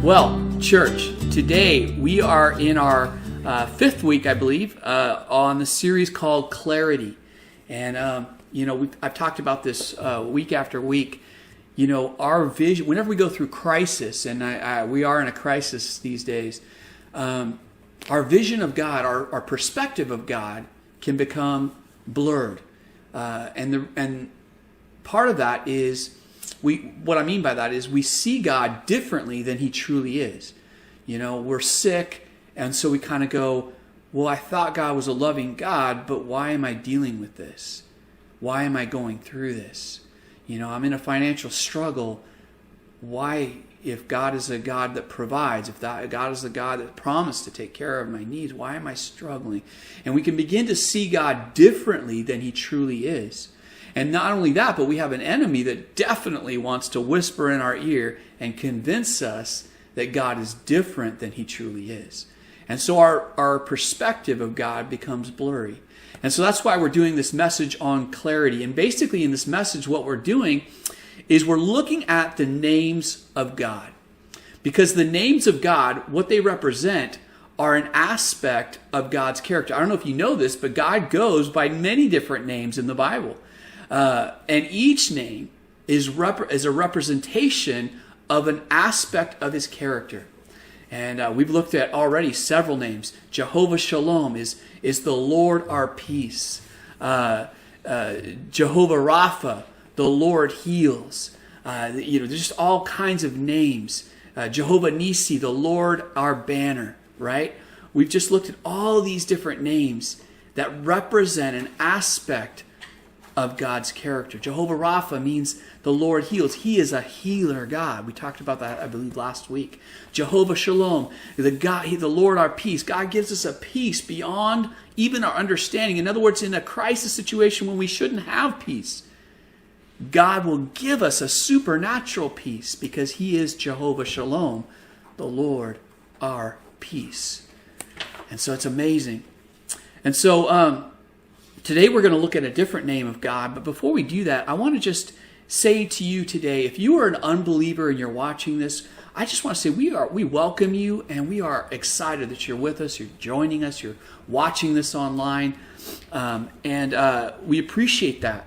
Well, church, today we are in our fifth week, I believe, on the series called Clarity. And, I've talked about this week after week. You know, our vision, whenever we go through crisis, and we are in a crisis these days, our vision of God, our perspective of God can become blurred. And part of that is, what I mean by that is we see God differently than he truly is. You know, we're sick, and so we kind of go, well, I thought God was a loving God, but why am I dealing with this? Why am I going through this? You know, I'm in a financial struggle. Why, if God is a God that provides, if God is the God that promised to take care of my needs, why am I struggling? And we can begin to see God differently than he truly is. And not only that, but we have an enemy that definitely wants to whisper in our ear and convince us that God is different than he truly is. And so our perspective of God becomes blurry. And so that's why we're doing this message on clarity. And basically in this message, what we're doing is we're looking at the names of God. Because the names of God, what they represent, are an aspect of God's character. I don't know if you know this, but God goes by many different names in the Bible. And each name is a representation of an aspect of his character. And we've looked at already several names. Jehovah Shalom is the Lord our peace. Jehovah Rapha, the Lord heals. There's just all kinds of names. Jehovah Nisi, the Lord our banner, right? We've just looked at all these different names that represent an aspect of God's character. Jehovah Rapha means the Lord heals. He is a healer God. We talked about that, I believe, last week. Jehovah Shalom, the Lord our peace. God gives us a peace beyond even our understanding. In other words, in a crisis situation when we shouldn't have peace, God will give us a supernatural peace because he is Jehovah Shalom, the Lord our peace. And so it's amazing. And so, today we're going to look at a different name of God, but before we do that, I want to just say to you today, if you are an unbeliever and you're watching this, I just want to say we welcome you, and we are excited that you're with us, you're joining us, you're watching this online, and we appreciate that.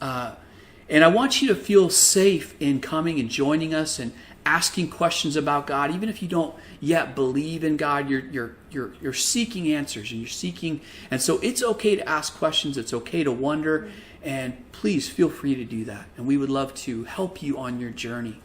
And I want you to feel safe in coming and joining us and asking questions about God, even if you don't yet believe in God. You're seeking answers, and you're seeking, and so it's okay to ask questions. It's okay to wonder, and please feel free to do that. And we would love to help you on your journey.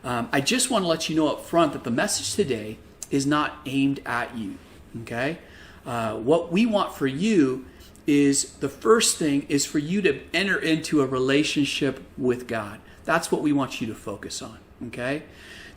I just want to let you know up front that the message today is not aimed at you. Okay, what we want for you is, the first thing is for you to enter into a relationship with God. That's what we want you to focus on. Okay?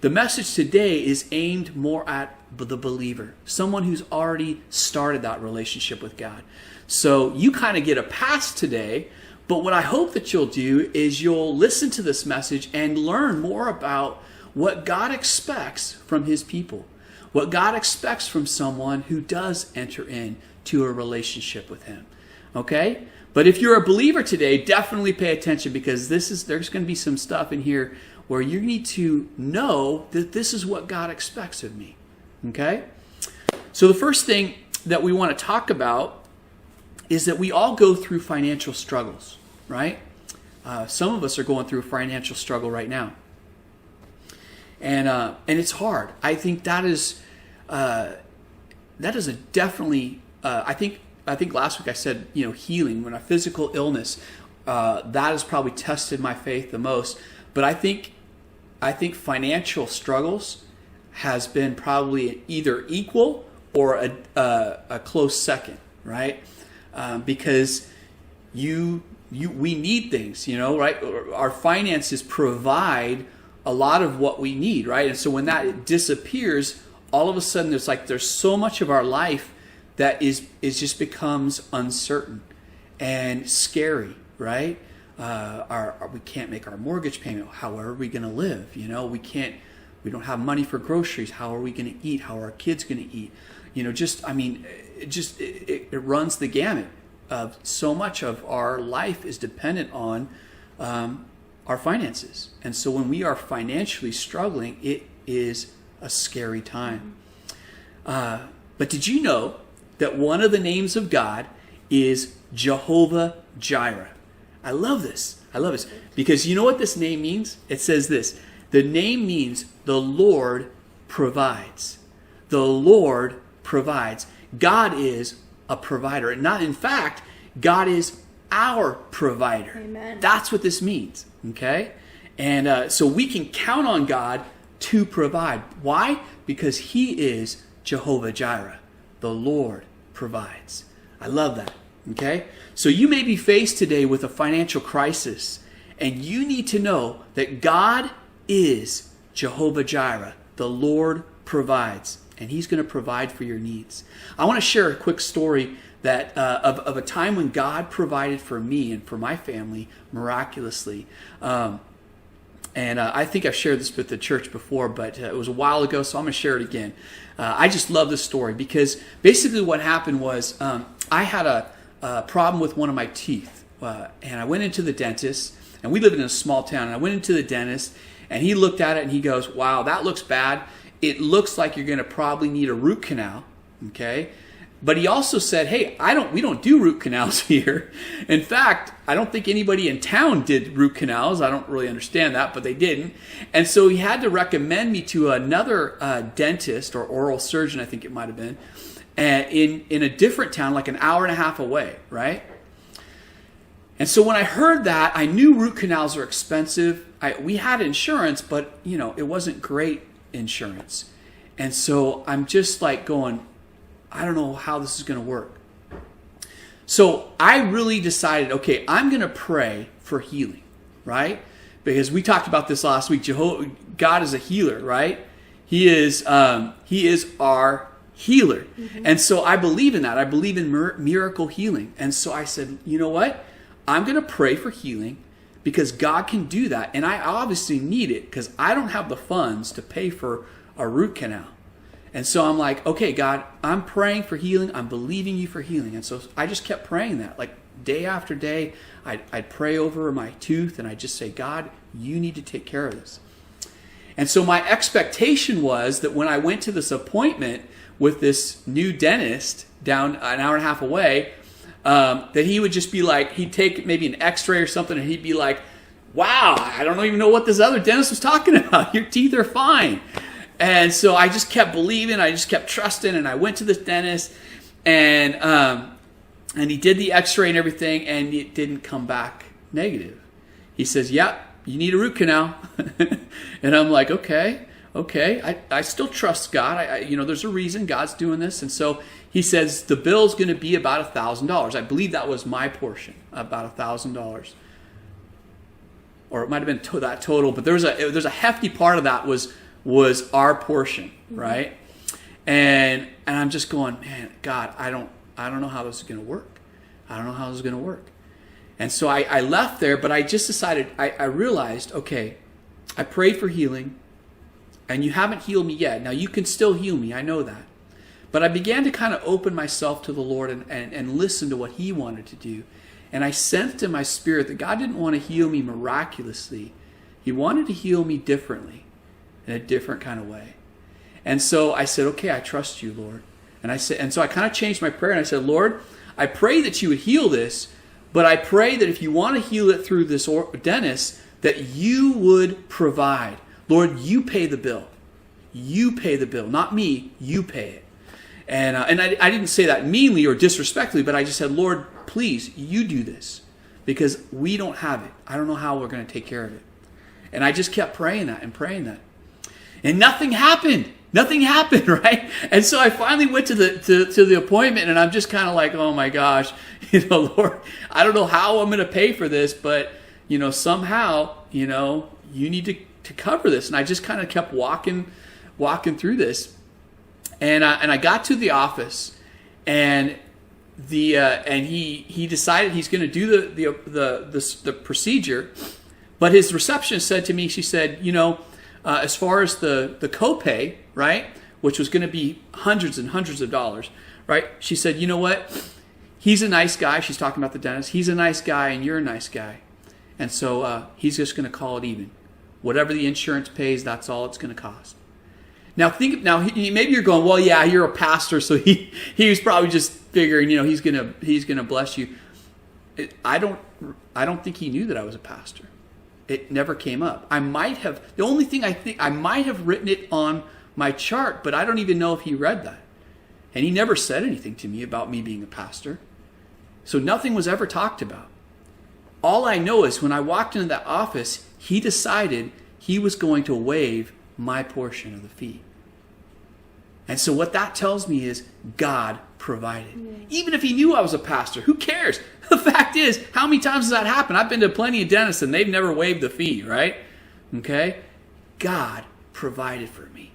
The message today is aimed more at the believer, someone who's already started that relationship with God. So you kind of get a pass today, but what I hope that you'll do is you'll listen to this message and learn more about what God expects from his people, what God expects from someone who does enter into a relationship with him. Okay? But if you're a believer today, definitely pay attention, because there's going to be some stuff in here where you need to know that this is what God expects of me. Okay? So the first thing that we want to talk about is that we all go through financial struggles, right? Some of us are going through a financial struggle right now. And it's hard. I think that is a definitely, I think last week I said, healing, when a physical illness, that has probably tested my faith the most. But I think financial struggles has been probably either equal or a close second, right? Because we need things, right? Our finances provide a lot of what we need, right? And so when that disappears, all of a sudden there's so much of our life that is just becomes uncertain and scary, right? We can't make our mortgage payment. How are we going to live? We don't have money for groceries. How are we going to eat? How are our kids going to eat? It runs the gamut of so much of our life is dependent on our finances. And so when we are financially struggling, is a scary time. But did you know that one of the names of God is Jehovah Jireh? I love this. I love this. Because you know what this name means? It says this. The name means the Lord provides. The Lord provides. God is a provider. And not, in fact, God is our provider. Amen. That's what this means. Okay? And so we can count on God to provide. Why? Because He is Jehovah Jireh. The Lord provides. I love that. Okay? So you may be faced today with a financial crisis, and you need to know that God is Jehovah Jireh. The Lord provides, and He's going to provide for your needs. I want to share a quick story that of a time when God provided for me and for my family miraculously. And I think I've shared this with the church before, but it was a while ago, so I'm going to share it again. I just love this story because basically what happened was I had a problem with one of my teeth. And I went into the dentist, and we live in a small town, and I went into the dentist, and he looked at it, and he goes, wow, that looks bad. It looks like you're going to probably need a root canal, okay? But he also said, hey, we don't do root canals here. In fact, I don't think anybody in town did root canals. I don't really understand that, but they didn't. And so he had to recommend me to another dentist or oral surgeon, I think it might have been, in a different town, like an hour and a half away, right? And so when I heard that, I knew root canals are expensive. We had insurance, but it wasn't great insurance. And so I'm just like going, I don't know how this is going to work. So I really decided, okay, I'm going to pray for healing, right? Because we talked about this last week. God is a healer, right? He is our healer. Mm-hmm. And so I believe in that. I believe in miracle healing. And so I said, you know what? I'm going to pray for healing because God can do that. And I obviously need it because I don't have the funds to pay for a root canal. And so I'm like, okay, God, I'm praying for healing. I'm believing you for healing. And so I just kept praying that. Like day after day, I'd pray over my tooth and I'd just say, God, you need to take care of this. And so my expectation was that when I went to this appointment with this new dentist down an hour and a half away, that he would just be like, he'd take maybe an x-ray or something and he'd be like, wow, I don't even know what this other dentist was talking about. Your teeth are fine. And so I just kept believing, I just kept trusting, and I went to this dentist, and he did the x-ray and everything, and it didn't come back negative. He says, yep, you need a root canal. And I'm like, okay, I still trust God. There's a reason God's doing this. And so he says the bill's going to be about $1,000. I believe that was my portion, about $1,000. Or it might have been that total, but there's a hefty part of that was our portion, right? And I'm just going, man, God, I don't know how this is going to work. I don't know how this is going to work. And so I left there, but I just decided, I realized, okay, I prayed for healing, and you haven't healed me yet. Now, you can still heal me, I know that. But I began to kind of open myself to the Lord and listen to what He wanted to do. And I sensed in my spirit that God didn't want to heal me miraculously. He wanted to heal me differently, in a different kind of way. And so I said, okay, I trust you, Lord. And so I kind of changed my prayer and I said, Lord, I pray that you would heal this, but I pray that if you want to heal it through this dentist, that you would provide. Lord, you pay the bill. You pay the bill, not me, you pay it. And I didn't say that meanly or disrespectfully, but I just said, Lord, please, you do this because we don't have it. I don't know how we're going to take care of it. And I just kept praying that. And nothing happened. Nothing happened, right? And so I finally went to the appointment, and I'm just kind of like, oh my gosh, Lord, I don't know how I'm going to pay for this, but somehow, you need to cover this. And I just kind of kept walking through this, and I got to the office, and he decided he's going to do the procedure, but his receptionist said to me, she said, as far as the copay, right, which was going to be hundreds and hundreds of dollars, right? She said, you know what? He's a nice guy. She's talking about the dentist. He's a nice guy, and you're a nice guy. And so he's just going to call it even. Whatever the insurance pays, that's all it's going to cost. Maybe you're going, well, yeah, you're a pastor, so he was probably just figuring, he's gonna bless you. I don't think he knew that I was a pastor. It never came up. The only thing I think I might have written it on my chart, but I don't even know if he read that. And he never said anything to me about me being a pastor. So nothing was ever talked about. All I know is when I walked into that office, he decided he was going to waive my portion of the fee. And so what that tells me is God provided. Even if he knew I was a pastor, who cares? The fact is, how many times has that happened? I've been to plenty of dentists and they've never waived the fee, right? Okay? God provided for me.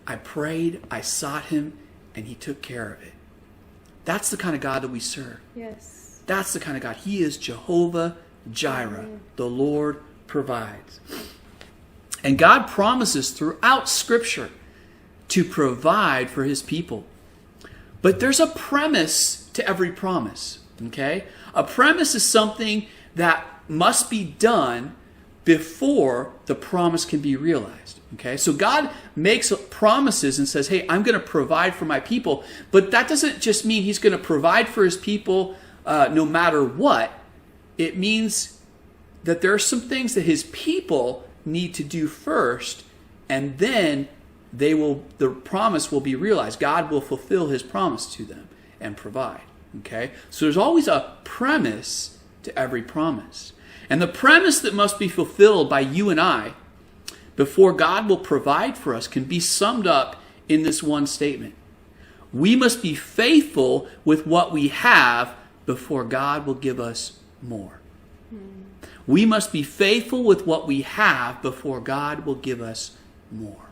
I prayed, I sought him, and he took care of it. That's the kind of God that we serve. Yes. That's the kind of God. He is Jehovah Jireh. The Lord provides. And God promises throughout Scripture to provide for his people. But there's a premise to every promise. Okay? A premise is something that must be done before the promise can be realized. Okay? So God makes promises and says, hey, I'm going to provide for my people. But that doesn't just mean he's going to provide for his people no matter what. It means that there are some things that his people need to do first, and then the promise will be realized. God will fulfill his promise to them and provide. Okay? So there's always a premise to every promise. And the premise that must be fulfilled by you and I before God will provide for us can be summed up in this one statement. We must be faithful with what we have before God will give us more. We must be faithful with what we have before God will give us more.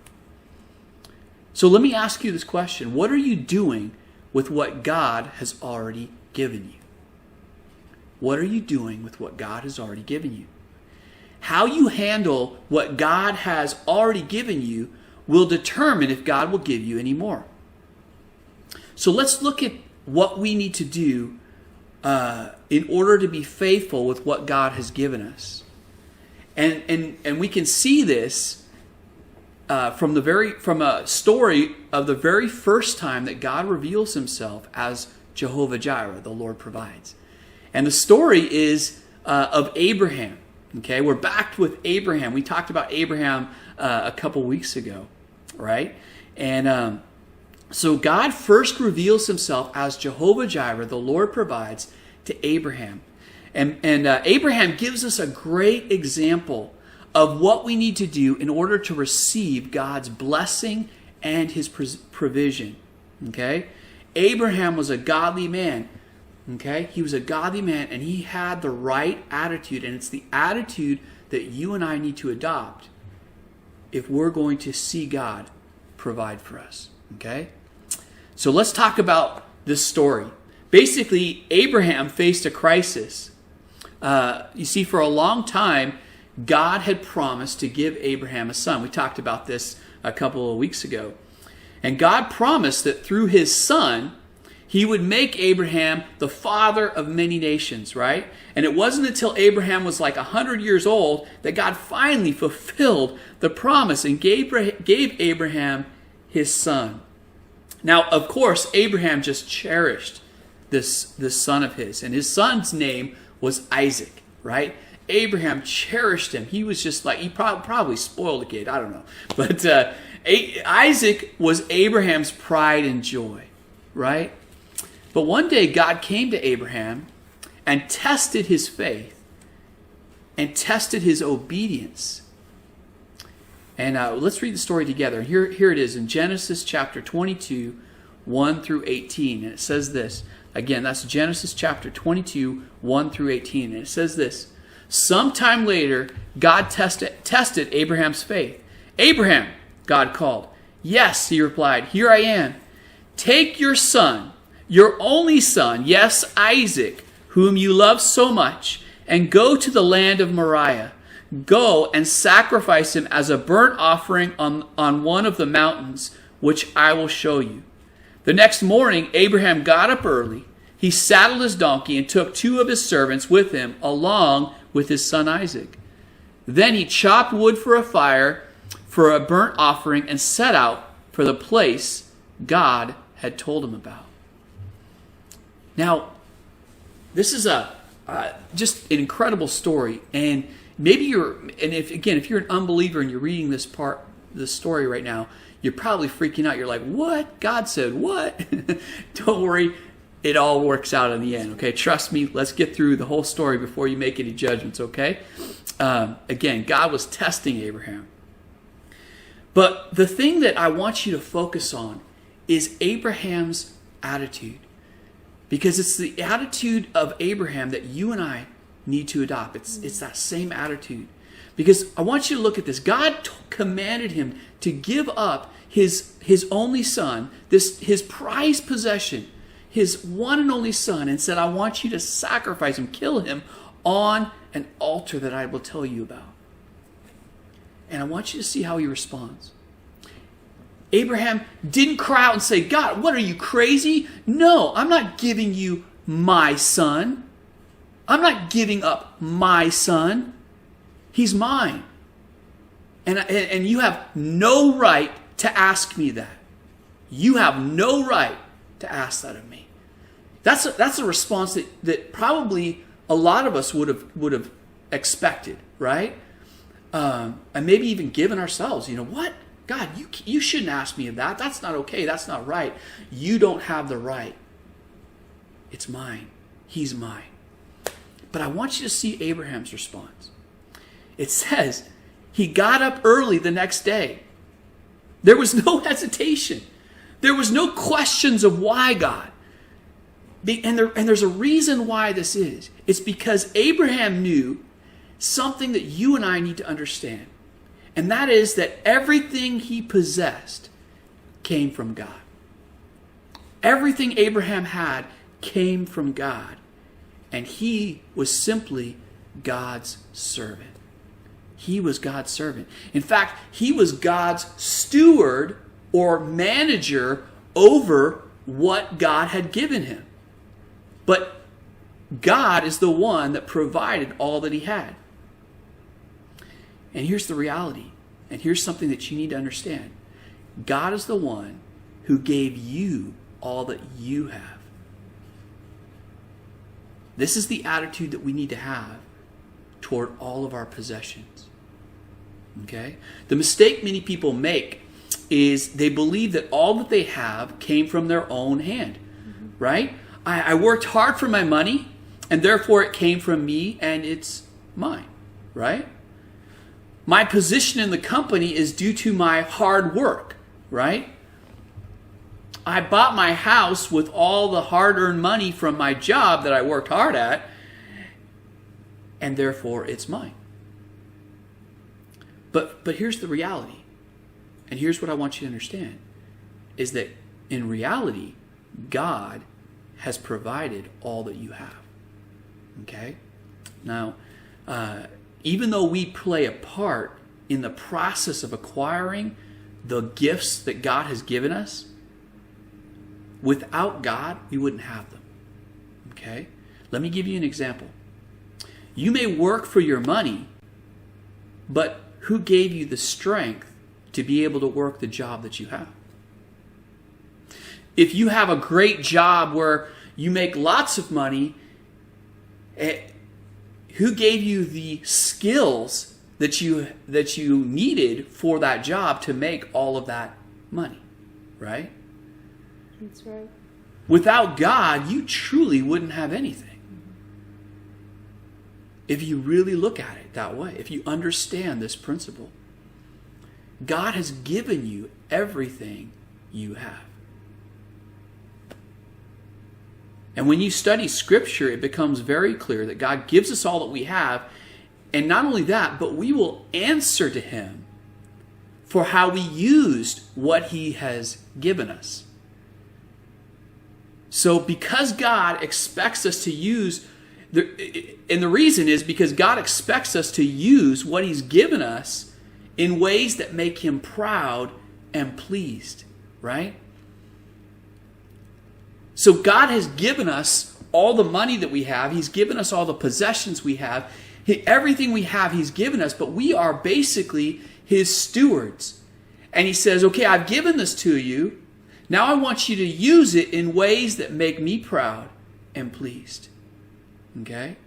So let me ask you this question. What are you doing with what God has already given you? What are you doing with what God has already given you? How you handle what God has already given you will determine if God will give you any more. So let's look at what we need to do in order to be faithful with what God has given us. And we can see this from a story of the very first time that God reveals himself as Jehovah Jireh, the Lord provides. And the story is of Abraham. Okay, we're back with Abraham. We talked about Abraham a couple weeks ago, right? And so God first reveals himself as Jehovah Jireh, the Lord provides, to Abraham. And Abraham gives us a great example of what we need to do in order to receive God's blessing and his provision. Okay? Abraham was a godly man. Okay? He was a godly man and he had the right attitude. And it's the attitude that you and I need to adopt if we're going to see God provide for us. Okay? So let's talk about this story. Basically, Abraham faced a crisis. You see, for a long time, God had promised to give Abraham a son. We talked about this a couple of weeks ago. And God promised that through his son, he would make Abraham the father of many nations, right? And it wasn't until Abraham was like 100 years old that God finally fulfilled the promise and gave Abraham his son. Now, of course, Abraham just cherished this son of his. And his son's name was Isaac, right? Abraham cherished him. He was just like, he probably spoiled the kid. I don't know. But Isaac was Abraham's pride and joy, right? But one day God came to Abraham and tested his faith and tested his obedience. And let's read the story together. Here it is in Genesis chapter 22, 1 through 18. And it says this. Again, that's Genesis chapter 22, 1 through 18. And it says this. Sometime later, God tested Abraham's faith. Abraham, God called. Yes, he replied, here I am. Take your son, your only son, yes, Isaac, whom you love so much, and go to the land of Moriah. Go and sacrifice him as a burnt offering on one of the mountains, which I will show you. The next morning, Abraham got up early. He saddled his donkey and took 2 of his servants with him, along with his son Isaac. Then he chopped wood for a fire, for a burnt offering and set out for the place God had told him about. Now, this is just an incredible story, and maybe if you're an unbeliever and you're reading this story right now, you're probably freaking out. You're like, what? God said what? Don't worry. It all works out in the end, okay? Trust me. Let's get through the whole story before you make any judgments, okay? Again, God was testing Abraham. But the thing that I want you to focus on is Abraham's attitude. Because it's the attitude of Abraham that you and I need to adopt. It's that same attitude. Because I want you to look at this. God commanded him to give up his only son, his prized possession, his one and only son, and said, I want you to sacrifice him, kill him on an altar that I will tell you about. And I want you to see how he responds. Abraham didn't cry out and say, God, what are you, crazy? No, I'm not giving you my son. I'm not giving up my son. He's mine. And you have no right to ask me that. You have no right to ask that of me. That's a response that probably a lot of us would have expected, right? And maybe even given ourselves. You know what? God, you shouldn't ask me of that. That's not okay. That's not right. You don't have the right. It's mine. He's mine. But I want you to see Abraham's response. It says, he got up early the next day. There was no hesitation. There was no questions of why, God. And there's a reason why this is. It's because Abraham knew something that you and I need to understand. And that is that everything he possessed came from God. Everything Abraham had came from God. And he was simply God's servant. He was God's servant. In fact, he was God's steward or manager over what God had given him. But God is the one that provided all that he had. And here's the reality. And here's something that you need to understand. God is the one who gave you all that you have. This is the attitude that we need to have toward all of our possessions. Okay? The mistake many people make is they believe that all that they have came from their own hand. Right? I worked hard for my money, and therefore it came from me, and it's mine. Right? My position in the company is due to my hard work. Right? I bought my house with all the hard-earned money from my job that I worked hard at, and therefore it's mine. But here's the reality, and here's what I want you to understand, is that in reality, God has provided all that you have. Okay? Now, even though we play a part in the process of acquiring the gifts that God has given us, without God, we wouldn't have them. Okay? Let me give you an example. You may work for your money, but who gave you the strength to be able to work the job that you have? If you have a great job where you make lots of money, who gave you the skills that you needed for that job to make all of that money? Right? That's right. Without God, you truly wouldn't have anything. If you really look at it that way, if you understand this principle, God has given you everything you have. And when you study Scripture, it becomes very clear that God gives us all that we have. And not only that, but we will answer to Him for how we used what He has given us. So because God expects us to use, and the reason is because God expects us to use what He's given us in ways that make Him proud and pleased, right? So God has given us all the money that we have. He's given us all the possessions we have. Everything we have, he's given us, but we are basically his stewards. And he says, okay, I've given this to you. Now I want you to use it in ways that make me proud and pleased. Okay?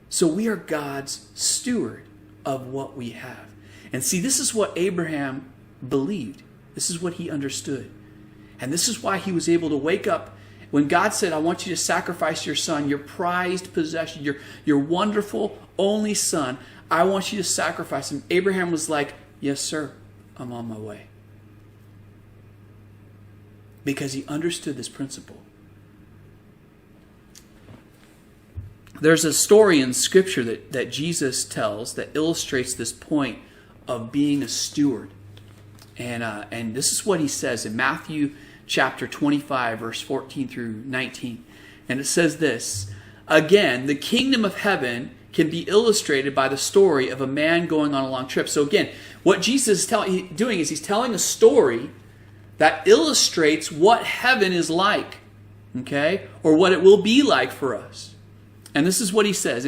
So we are God's steward of what we have. And see, this is what Abraham believed. This is what he understood. And this is why he was able to wake up when God said, I want you to sacrifice your son, your prized possession, your wonderful only son. I want you to sacrifice him. Abraham was like, yes, sir, I'm on my way. Because he understood this principle. There's a story in Scripture that Jesus tells that illustrates this point of being a steward. And this is what he says in Matthew chapter 25, verse 14 through 19. And it says this, again, the kingdom of heaven can be illustrated by the story of a man going on a long trip. So again, what Jesus is doing is he's telling a story that illustrates what heaven is like, okay? Or what it will be like for us. And this is what he says.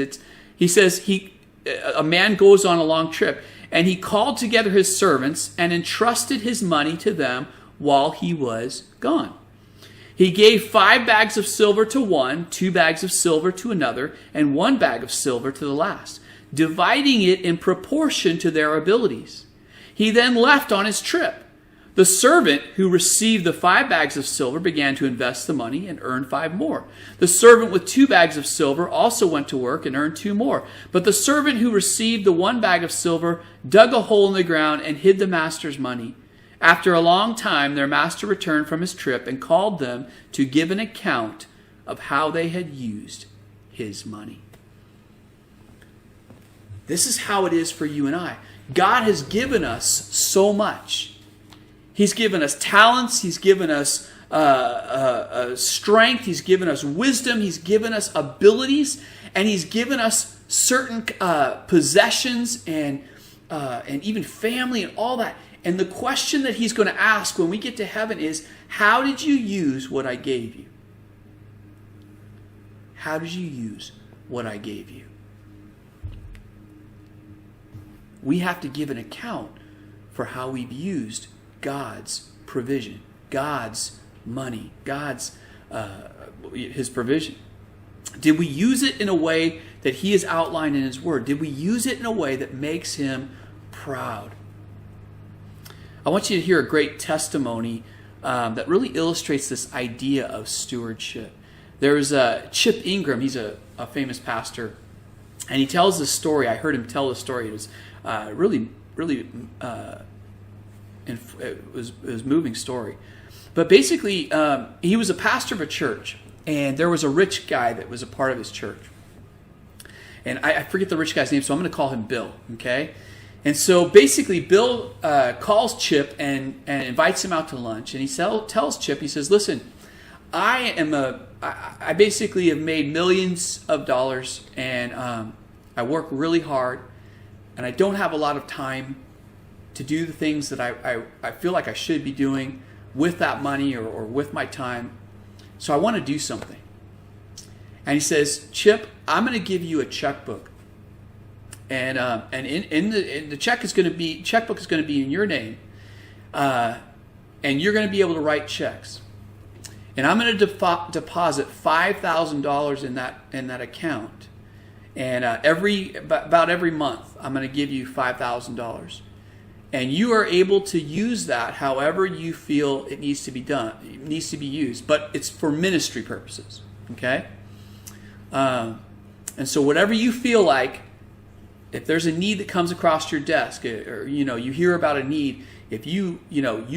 A man goes on a long trip, and he called together his servants and entrusted his money to them while he was gone. He gave 5 bags of silver to one, 2 bags of silver to another, and 1 bag of silver to the last, dividing it in proportion to their abilities. He then left on his trip. The servant who received the 5 bags of silver began to invest the money and earned 5 more. The servant with 2 bags of silver also went to work and earned 2 more. But the servant who received the 1 bag of silver dug a hole in the ground and hid the master's money. After a long time, their master returned from his trip and called them to give an account of how they had used his money. This is how it is for you and I. God has given us so much. He's given us talents. He's given us strength. He's given us wisdom. He's given us abilities. And he's given us certain possessions and even family and all that. And the question that he's going to ask when we get to heaven is, how did you use what I gave you? How did you use what I gave you? We have to give an account for how we've used God's provision, God's money, God's his provision. Did we use it in a way that he has outlined in his word? Did we use it in a way that makes him proud? I want you to hear a great testimony that really illustrates this idea of stewardship. There's Chip Ingram. He's a famous pastor, and he tells this story. I heard him tell this story. It was really it was a moving story. But basically, he was a pastor of a church, and there was a rich guy that was a part of his church. And I forget the rich guy's name, so I'm going to call him Bill, okay? And so basically, Bill calls Chip and invites him out to lunch, and he tells Chip, he says, listen, I basically have made millions of dollars, and I work really hard, and I don't have a lot of time to do the things that I feel like I should be doing with that money or with my time. So I want to do something. And he says, Chip, I'm going to give you a checkbook. And in the checkbook is going to be in your name. And you're going to be able to write checks. And I'm going to deposit $5,000 in that account. And about every month, I'm going to give you $5,000. And you are able to use that however you feel it needs to be done. It needs to be used, but it's for ministry purposes. Okay? And so whatever you feel like, if there's a need that comes across your desk, or you hear about a need, if you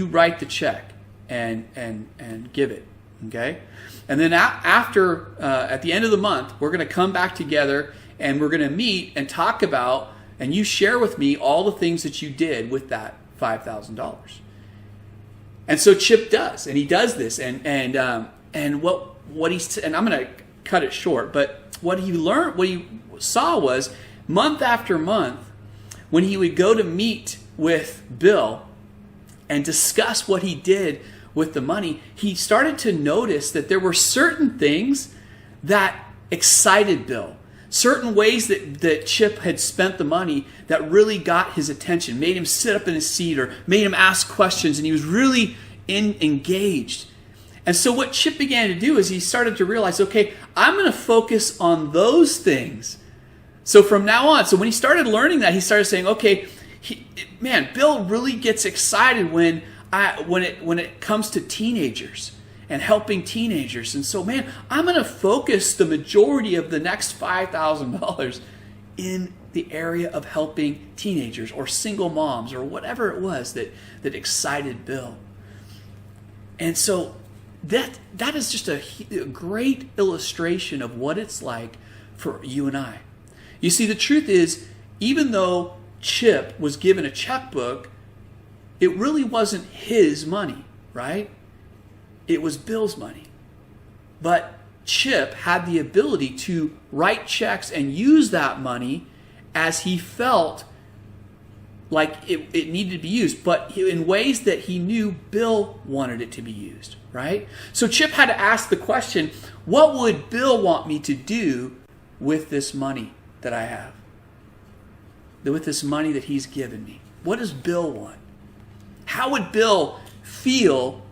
write the check and give it. Okay? And then after at the end of the month, we're going to come back together and we're going to meet and talk about, and you share with me all the things that you did with that $5,000. And so Chip does, and he does this, and what he's, and I'm going to cut it short, but what he saw was month after month, when he would go to meet with Bill and discuss what he did with the money, he started to notice that there were certain things that excited Bill, Certain ways that Chip had spent the money that really got his attention, made him sit up in his seat or made him ask questions, and he was really engaged. And so what Chip began to do is he started to realize, okay, I'm going to focus on those things. So from now on, so when he started learning that, he started saying, okay, Bill really gets excited when it comes to teenagers and helping teenagers. And so, man, I'm going to focus the majority of the next $5,000 in the area of helping teenagers or single moms or whatever it was that excited Bill. And so that is just a great illustration of what it's like for you and I. You see, the truth is, even though Chip was given a checkbook, it really wasn't his money, right? It was Bill's money. But Chip had the ability to write checks and use that money as he felt like it needed to be used, but in ways that he knew Bill wanted it to be used, right? So Chip had to ask the question, what would Bill want me to do with this money that I have? With this money that he's given me? What does Bill want? How would Bill feel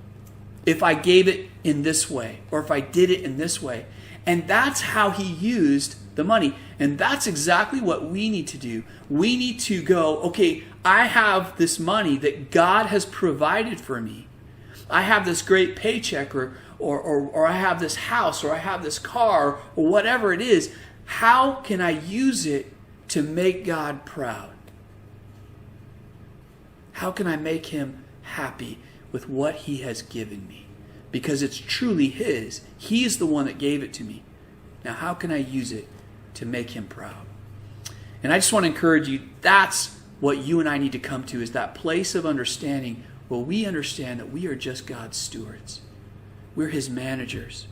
if I gave it in this way or if I did it in this way? And that's how he used the money. And that's exactly what we need to do. We need to go, okay, I have this money that God has provided for me. I have this great paycheck or I have this house or I have this car or whatever it is. How can I use it to make God proud? How can I make him happy with what he has given me? Because it's truly his. He is the one that gave it to me. Now, how can I use it to make him proud? And I just want to encourage you, that's what you and I need to come to, is that place of understanding where we understand that we are just God's stewards. We're his managers.